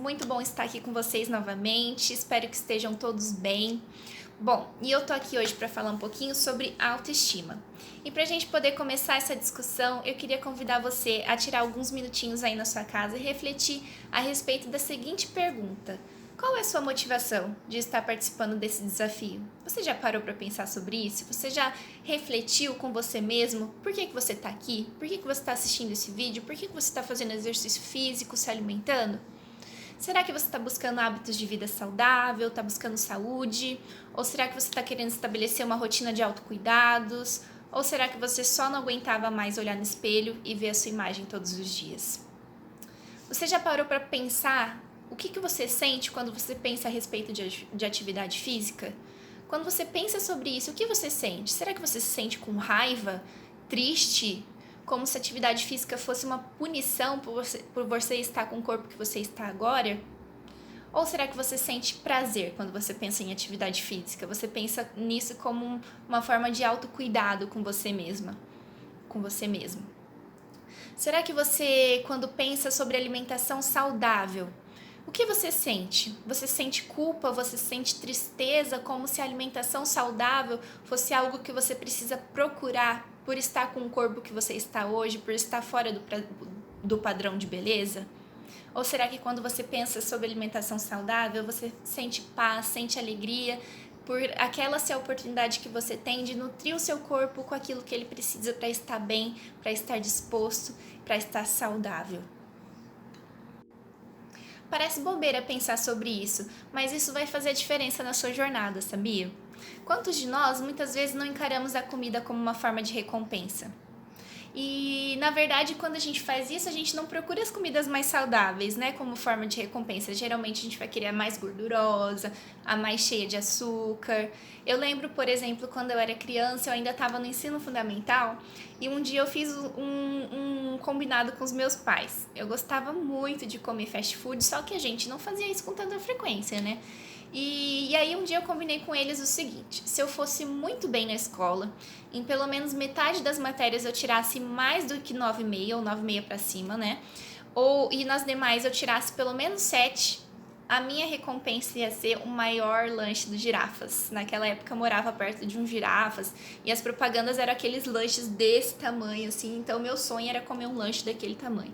muito bom estar aqui com vocês novamente, espero que estejam todos bem. Bom, e eu tô aqui hoje para falar um pouquinho sobre autoestima. E pra gente poder começar essa discussão, eu queria convidar você a tirar alguns minutinhos aí na sua casa e refletir a respeito da seguinte pergunta: qual é a sua motivação de estar participando desse desafio? Você já parou para pensar sobre isso? Você já refletiu com você mesmo? Por que você está aqui? Por que você está assistindo esse vídeo? Por que você está fazendo exercício físico, se alimentando? Será que você está buscando hábitos de vida saudável? Está buscando saúde? Ou será que você está querendo estabelecer uma rotina de autocuidados? Ou será que você só não aguentava mais olhar no espelho e ver a sua imagem todos os dias? Você já parou para pensar o que você sente quando você pensa a respeito de atividade física? Quando você pensa sobre isso, o que você sente? Será que você se sente com raiva, triste, como se a atividade física fosse uma punição por você estar com o corpo que você está agora? Ou será que você sente prazer quando você pensa em atividade física? Você pensa nisso como uma forma de autocuidado com você mesma, com você mesmo? Será que você, quando pensa sobre alimentação saudável, o que você sente? Você sente culpa? Você sente tristeza? Como se a alimentação saudável fosse algo que você precisa procurar por estar com o corpo que você está hoje, por estar fora do padrão de beleza? Ou será que quando você pensa sobre alimentação saudável, você sente paz, sente alegria por aquela ser a oportunidade que você tem de nutrir o seu corpo com aquilo que ele precisa para estar bem, para estar disposto, para estar saudável? Parece bobeira pensar sobre isso, mas isso vai fazer a diferença na sua jornada, sabia? Quantos de nós muitas vezes não encaramos a comida como uma forma de recompensa? E, na verdade, quando a gente faz isso, a gente não procura as comidas mais saudáveis, né, como forma de recompensa. Geralmente a gente vai querer a mais gordurosa, a mais cheia de açúcar. Eu lembro, por exemplo, quando eu era criança, eu ainda estava no ensino fundamental, e um dia eu fiz um combinado com os meus pais. Eu gostava muito de comer fast food, só que a gente não fazia isso com tanta frequência, né? E aí um dia eu combinei com eles o seguinte: se eu fosse muito bem na escola, em pelo menos metade das matérias eu tirasse mais do que 9,5 ou 9,5 para cima, né? E nas demais eu tirasse pelo menos 7, a minha recompensa ia ser o maior lanche do Girafas. Naquela época eu morava perto de um Girafas e as propagandas eram aqueles lanches desse tamanho, assim, então meu sonho era comer um lanche daquele tamanho.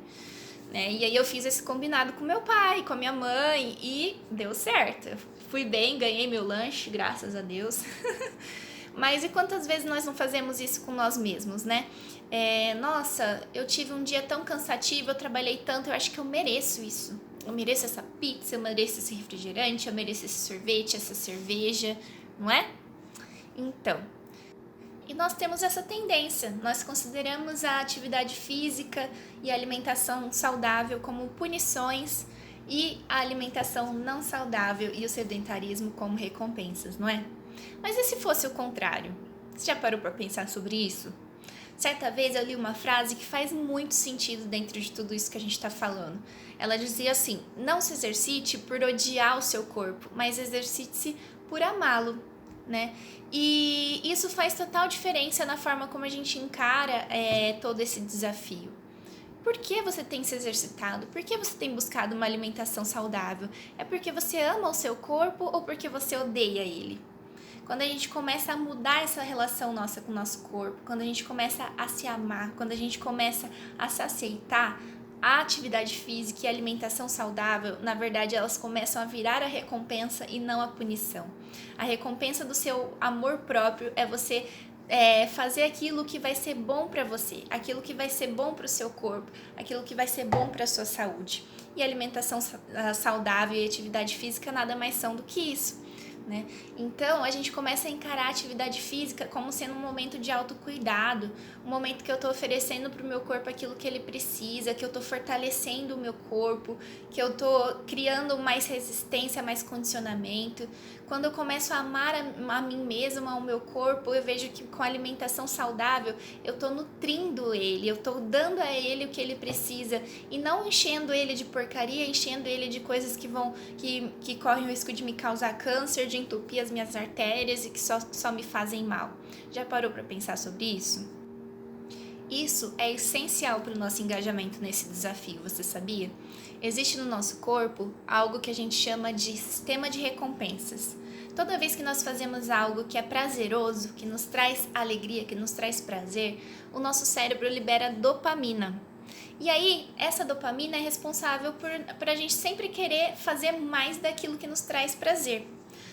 E aí eu fiz esse combinado com meu pai, com a minha mãe, e deu certo. Eu fui bem, ganhei meu lanche, graças a Deus. Mas e quantas vezes nós não fazemos isso com nós mesmos, né? Nossa, eu tive um dia tão cansativo, eu trabalhei tanto, eu acho que eu mereço isso. Eu mereço essa pizza, eu mereço esse refrigerante, eu mereço esse sorvete, essa cerveja, não é? Então, e nós temos essa tendência, nós consideramos a atividade física e a alimentação saudável como punições e a alimentação não saudável e o sedentarismo como recompensas, não é? Mas e se fosse o contrário? Você já parou para pensar sobre isso? Certa vez eu li uma frase que faz muito sentido dentro de tudo isso que a gente está falando. Ela dizia assim: não se exercite por odiar o seu corpo, mas exercite-se por amá-lo, né? E isso faz total diferença na forma como a gente encara todo esse desafio. Por que você tem se exercitado? Por que você tem buscado uma alimentação saudável? É porque você ama o seu corpo ou porque você odeia ele? Quando a gente começa a mudar essa relação nossa com o nosso corpo, quando a gente começa a se amar, quando a gente começa a se aceitar, a atividade física e a alimentação saudável, na verdade, elas começam a virar a recompensa e não a punição. A recompensa do seu amor próprio é você fazer aquilo que vai ser bom para você, aquilo que vai ser bom para o seu corpo, aquilo que vai ser bom para a sua saúde. E alimentação saudável e atividade física nada mais são do que isso. Né? Então a gente começa a encarar a atividade física como sendo um momento de autocuidado, um momento que eu estou oferecendo para o meu corpo aquilo que ele precisa, que eu estou fortalecendo o meu corpo, que eu estou criando mais resistência, mais condicionamento. Quando eu começo a amar a mim mesma, ao meu corpo, eu vejo que com a alimentação saudável eu estou nutrindo ele, eu estou dando a ele o que ele precisa e não enchendo ele de porcaria, enchendo ele de coisas que correm o risco de me causar câncer, de entupir as minhas artérias e que só me fazem mal. Já parou para pensar sobre isso? Isso é essencial para o nosso engajamento nesse desafio, você sabia? Existe no nosso corpo algo que a gente chama de sistema de recompensas. Toda vez que nós fazemos algo que é prazeroso, que nos traz alegria, que nos traz prazer, o nosso cérebro libera dopamina. E aí, essa dopamina é responsável por a gente sempre querer fazer mais daquilo que nos traz prazer.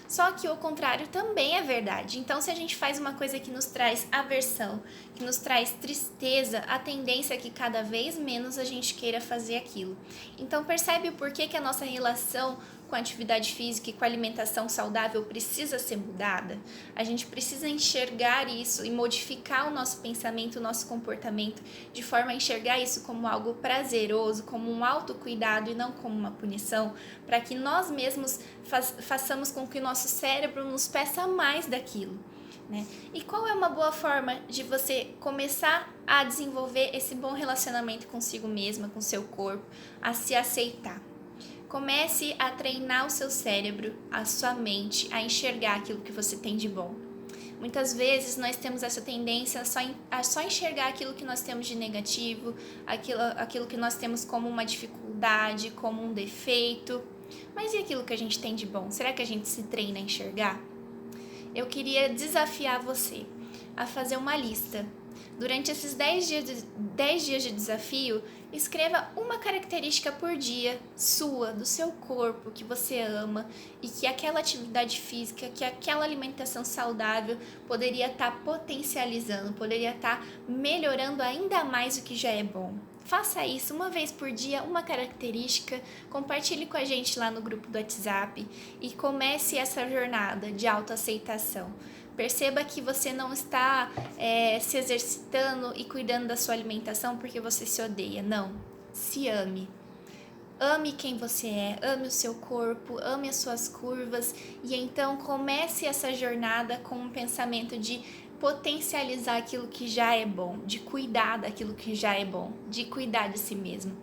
Só que o contrário também é verdade. Então, se a gente faz uma coisa que nos traz aversão, que nos traz tristeza, a tendência é que cada vez menos a gente queira fazer aquilo. Então, percebe o porquê que a nossa relação com a atividade física e com a alimentação saudável precisa ser mudada? A gente precisa enxergar isso e modificar o nosso pensamento, o nosso comportamento, de forma a enxergar isso como algo prazeroso, como um autocuidado e não como uma punição, para que nós mesmos façamos com que o nosso cérebro nos peça mais daquilo. Né? E qual é uma boa forma de você começar a desenvolver esse bom relacionamento consigo mesma, com seu corpo, a se aceitar? Comece a treinar o seu cérebro, a sua mente, a enxergar aquilo que você tem de bom. Muitas vezes nós temos essa tendência a só enxergar aquilo que nós temos de negativo, aquilo que nós temos como uma dificuldade, como um defeito. Mas e aquilo que a gente tem de bom? Será que a gente se treina a enxergar? Eu queria desafiar você a fazer uma lista. Durante esses 10 dias de desafio, escreva uma característica por dia sua, do seu corpo, que você ama e que aquela atividade física, que aquela alimentação saudável poderia estar potencializando, poderia estar melhorando ainda mais o que já é bom. Faça isso uma vez por dia, uma característica, compartilhe com a gente lá no grupo do WhatsApp e comece essa jornada de autoaceitação. Perceba que você não está se exercitando e cuidando da sua alimentação porque você se odeia. Não, se ame. Ame quem você é, ame o seu corpo, ame as suas curvas e então comece essa jornada com um pensamento de potencializar aquilo que já é bom, de cuidar daquilo que já é bom, de cuidar de si mesmo.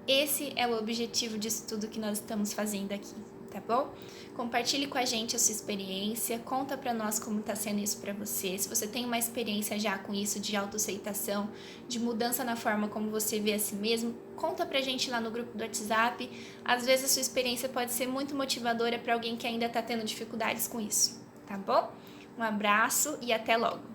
Esse é o objetivo disso tudo que nós estamos fazendo aqui, tá bom? Compartilhe com a gente a sua experiência, conta pra nós como tá sendo isso pra você. Se você tem uma experiência já com isso de autoaceitação, de mudança na forma como você vê a si mesmo, conta pra gente lá no grupo do WhatsApp. Às vezes a sua experiência pode ser muito motivadora pra alguém que ainda tá tendo dificuldades com isso, tá bom? Um abraço e até logo!